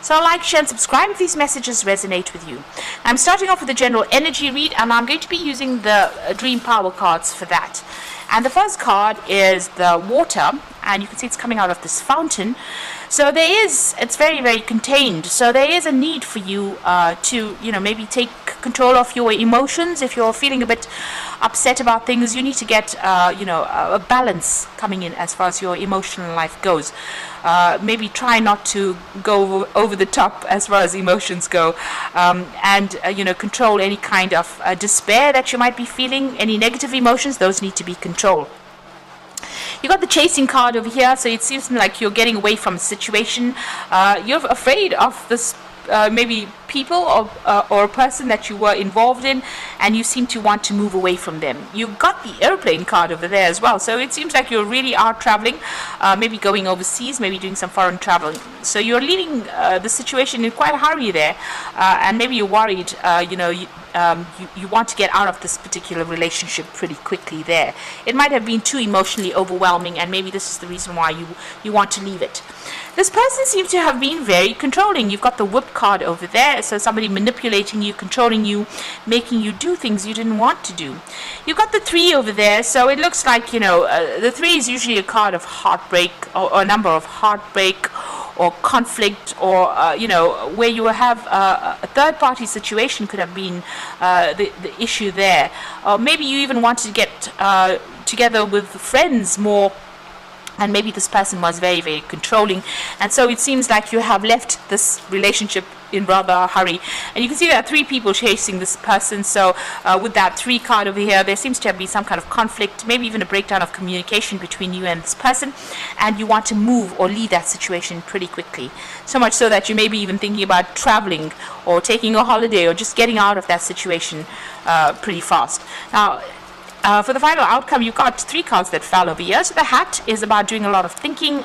So like, share and subscribe if these messages resonate with you. I'm starting off with the general energy read, and I'm going to be using the Dream Power cards for that. And the first card is the water, and you can see it's coming out of this fountain. So it's very, very contained. So there is a need for you to, maybe take control of your emotions. If you're feeling a bit upset about things, you need to get, a balance coming in as far as your emotional life goes. Maybe try not to go over the top as far as emotions go, and control any kind of despair that you might be feeling. Any negative emotions, those need to be controlled. You got the chasing card over here, so it seems like you're getting away from a situation. You're afraid of this maybe people or a person that you were involved in, and you seem to want to move away from them. You've got the airplane card over there as well, so it seems like you really are traveling, maybe going overseas, maybe doing some foreign travel. So you're leaving the situation in quite a hurry there, and maybe you're worried, you want to get out of this particular relationship pretty quickly there. It might have been too emotionally overwhelming, and maybe this is the reason why you want to leave it. This person seems to have been very controlling. You've got the whip card over there, so somebody manipulating you, controlling you, making you do things you didn't want to do. You've got the 3 over there, so it looks like, the 3 is usually a card of heartbreak, or a number of heartbreak, or conflict, or where you have a third-party situation could have been the issue there. Or maybe you even wanted to get together with friends more, and maybe this person was very, very controlling, and so it seems like you have left this relationship in rather a hurry. And you can see there are 3 people chasing this person, so with that 3 card over here, there seems to have been some kind of conflict, maybe even a breakdown of communication between you and this person, and you want to move or leave that situation pretty quickly. So much so that you may be even thinking about traveling or taking a holiday or just getting out of that situation pretty fast. Now, for the final outcome, you've got 3 cards that fell over here. So the hat is about doing a lot of thinking,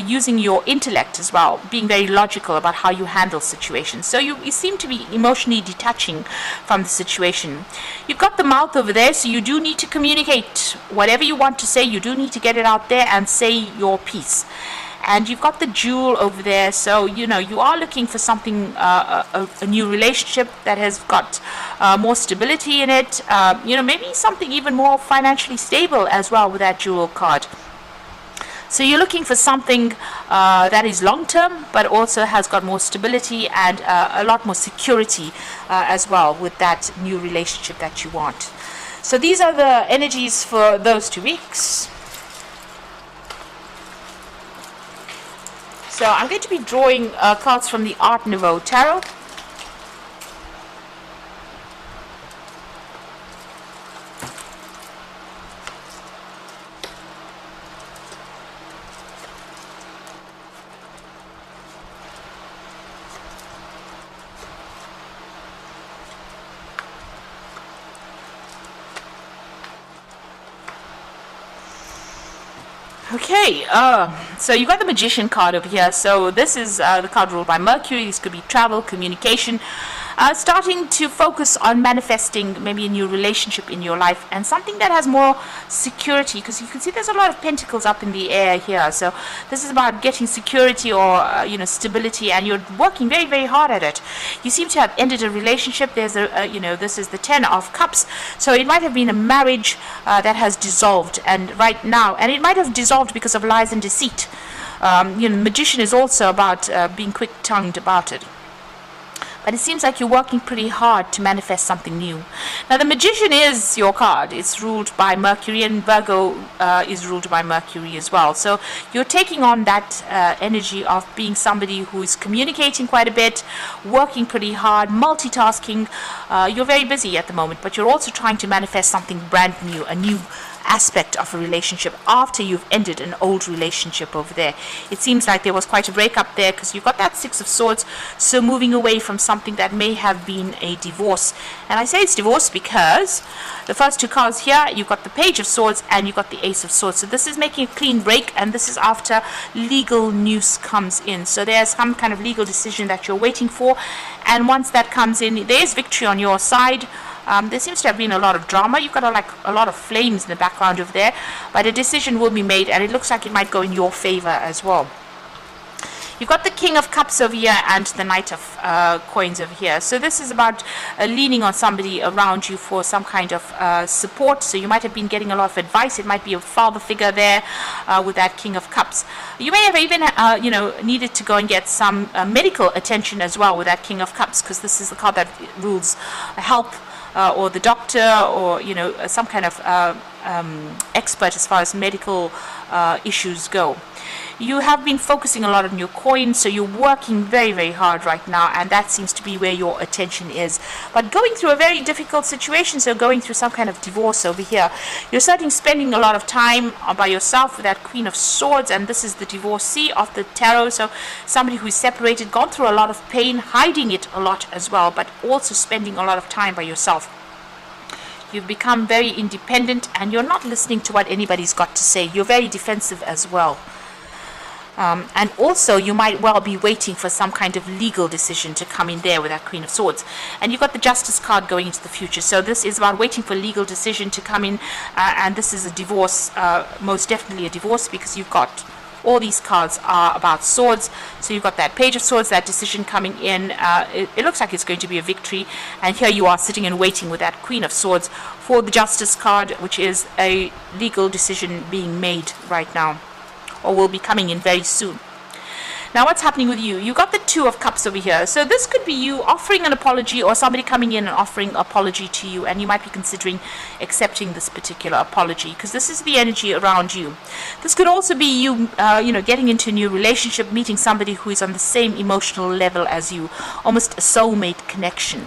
using your intellect as well, being very logical about how you handle situations. So you seem to be emotionally detaching from the situation. You've got the mouth over there, so you do need to communicate. Whatever you want to say, you do need to get it out there and say your piece. And you've got the jewel over there, so you are looking for something, a new relationship that has got more stability in it, maybe something even more financially stable as well with that jewel card. So you're looking for something that is long-term, but also has got more stability and a lot more security as well with that new relationship that you want. So these are the energies for those 2 weeks. So I'm going to be drawing cards from the Art Nouveau Tarot. Okay, so you got the Magician card over here. So this is the card ruled by Mercury. This could be travel, communication, starting to focus on manifesting maybe a new relationship in your life and something that has more security, because you can see there's a lot of pentacles up in the air here. So this is about getting security or stability, and you're working very, very hard at it. You seem to have ended a relationship. There's this is the 10 of Cups, so it might have been a marriage that has dissolved, and it might have dissolved because of lies and deceit. Magician is also about being quick-tongued about it. But it seems like you're working pretty hard to manifest something new. Now, the Magician is your card. It's ruled by Mercury, and Virgo is ruled by Mercury as well. So you're taking on that energy of being somebody who is communicating quite a bit, working pretty hard, multitasking. You're very busy at the moment, but you're also trying to manifest something brand new, a new aspect of a relationship after you've ended an old relationship over there. It seems like there was quite a breakup there, because you've got that 6 of Swords, so moving away from something that may have been a divorce. And I say it's divorce because the first 2 cards here, you've got the Page of Swords and you've got the Ace of Swords. So this is making a clean break, and this is after legal news comes in. So there's some kind of legal decision that you're waiting for, and once that comes in, there's victory on your side. There seems to have been a lot of drama. You've got a lot of flames in the background over there, but a decision will be made, and it looks like it might go in your favor as well. You've got the King of Cups over here and the Knight of Coins over here. So this is about leaning on somebody around you for some kind of support. So you might have been getting a lot of advice. It might be a father figure there with that King of Cups. You may have even needed to go and get some medical attention as well with that King of Cups, because this is the card that rules health, or the doctor, or some kind of expert as far as medical issues go. You have been focusing a lot on your coins, so you're working very, very hard right now, and that seems to be where your attention is. But going through a very difficult situation, so going through some kind of divorce over here, you're starting spending a lot of time by yourself with that Queen of Swords, and this is the divorcee of the tarot, so somebody who is separated, gone through a lot of pain, hiding it a lot as well, but also spending a lot of time by yourself. You've become very independent, and you're not listening to what anybody's got to say. You're very defensive as well. And also you might well be waiting for some kind of legal decision to come in there with that Queen of Swords. And you've got the Justice card going into the future. So this is about waiting for legal decision to come in. And this is a divorce, most definitely a divorce, because you've got all these cards are about swords. So you've got that Page of Swords, that decision coming in. It looks like it's going to be a victory. And here you are sitting and waiting with that Queen of Swords for the Justice card, which is a legal decision being made right now, or will be coming in very soon. Now what's happening with you? You got the Two of Cups over here. So this could be you offering an apology, or somebody coming in and offering an apology to you, and you might be considering accepting this particular apology, because this is the energy around you. This could also be you, getting into a new relationship, meeting somebody who is on the same emotional level as you, almost a soulmate connection.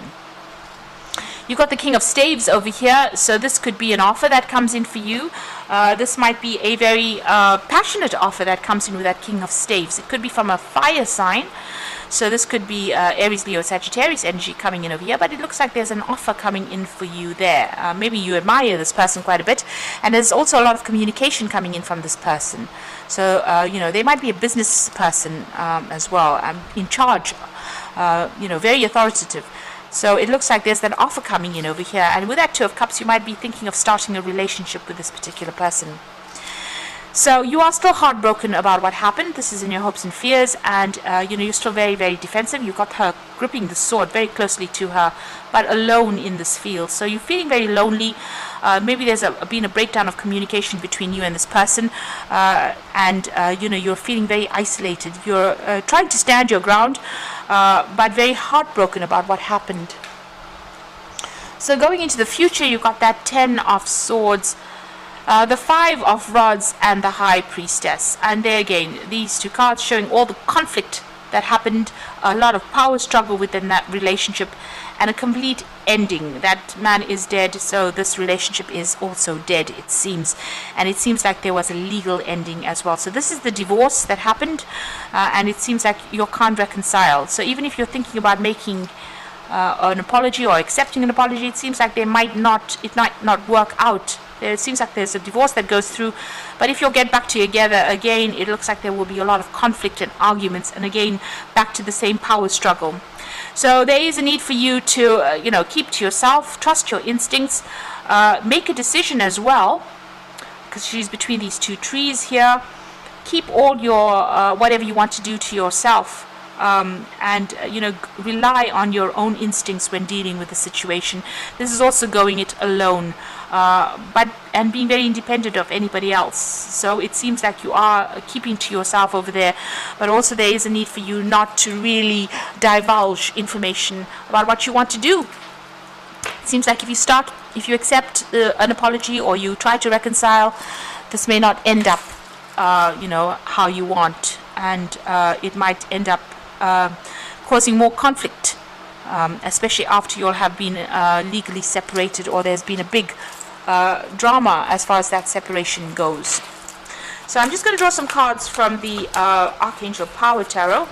You've got the King of Staves over here, so this could be an offer that comes in for you. This might be a very passionate offer that comes in with that King of Staves. It could be from a fire sign, so this could be Aries, Leo, Sagittarius energy coming in over here, but it looks like there's an offer coming in for you there. Maybe you admire this person quite a bit, and there's also a lot of communication coming in from this person. So, they might be a business person as well, in charge, very authoritative. So it looks like there's that offer coming in over here. And with that Two of Cups, you might be thinking of starting a relationship with this particular person. So you are still heartbroken about what happened. This is in your hopes and fears. And, you're still very, very defensive. You've got her gripping the sword very closely to her, but alone in this field. So you're feeling very lonely. Maybe there's been a breakdown of communication between you and this person. You're feeling very isolated. You're trying to stand your ground, but very heartbroken about what happened. So going into the future, you've got that Ten of Swords, the Five of Rods, and the High Priestess. And there again, these two cards showing all the conflict that happened, a lot of power struggle within that relationship, and a complete ending. That man is dead, so this relationship is also dead, it seems. And it seems like there was a legal ending as well. So this is the divorce that happened, and it seems like you can't reconcile. So even if you're thinking about making an apology or accepting an apology, it seems like it might not work out. It seems like there's a divorce that goes through, but if you'll get back together again, it looks like there will be a lot of conflict and arguments, and again back to the same power struggle. So there is a need for you to keep to yourself, trust your instincts, make a decision as well, because she's between these two trees here. Keep all your whatever you want to do to yourself. Rely on your own instincts when dealing with the situation. This is also going it alone, and being very independent of anybody else. So it seems like you are keeping to yourself over there, but also there is a need for you not to really divulge information about what you want to do. It seems like if you accept an apology, or you try to reconcile, this may not end up how you want, and it might end up causing more conflict, especially after you'll have been legally separated, or there's been a big drama as far as that separation goes. So I'm just going to draw some cards from the Archangel Power Tarot.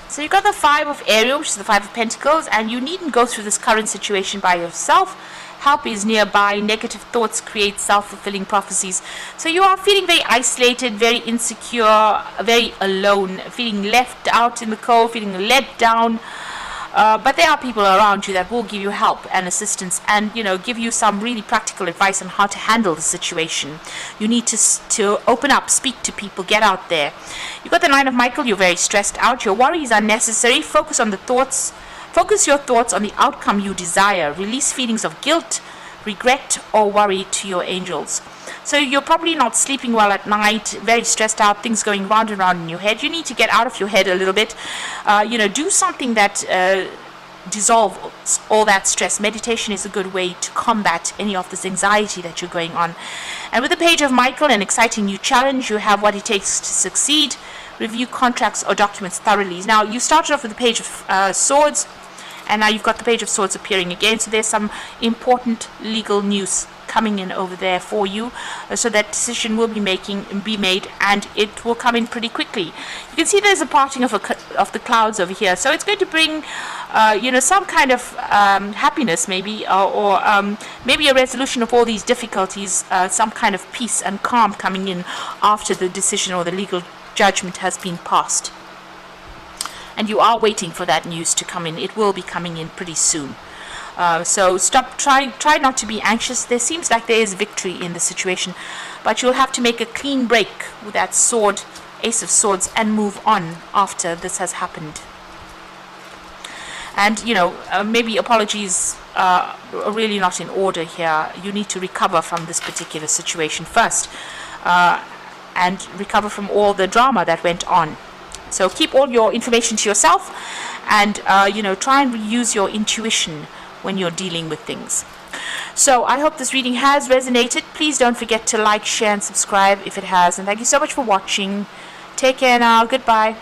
So you've got the Five of Ariel, which is the Five of Pentacles, and you needn't go through this current situation by yourself. Help is nearby. Negative thoughts create self-fulfilling prophecies. So you are feeling very isolated, very insecure, very alone, feeling left out in the cold, feeling let down. but there are people around you that will give you help and assistance, and give you some really practical advice on how to handle the situation. You need to open up, speak to people, get out there. You've got the Nine of Michael. You're very stressed out. Your worry is unnecessary. Focus your thoughts on the outcome you desire. Release feelings of guilt, regret, or worry to your angels. So you're probably not sleeping well at night, very stressed out, things going round and round in your head. You need to get out of your head a little bit. Do something that dissolves all that stress. Meditation is a good way to combat any of this anxiety that you're going on. And with the Page of Michael, an exciting new challenge, you have what it takes to succeed. Review contracts or documents thoroughly. Now, you started off with the Page of Swords, and now you've got the Page of Swords appearing again. So there's some important legal news coming in over there for you, so that decision will be made, and it will come in pretty quickly. You can see there's a parting of the clouds over here, so it's going to bring some kind of happiness, maybe, or maybe a resolution of all these difficulties, some kind of peace and calm coming in after the decision or the legal judgment has been passed. And you are waiting for that news to come in. It will be coming in pretty soon. So try not to be anxious. There seems like there is victory in the situation, but you'll have to make a clean break with that sword, Ace of Swords, and move on after this has happened. And maybe apologies are really not in order here. You need to recover from this particular situation first, and recover from all the drama that went on. So keep all your information to yourself, and try and use your intuition when you're dealing with things. So I hope this reading has resonated. Please don't forget to like, share, and subscribe if it has. And thank you so much for watching. Take care now. Goodbye.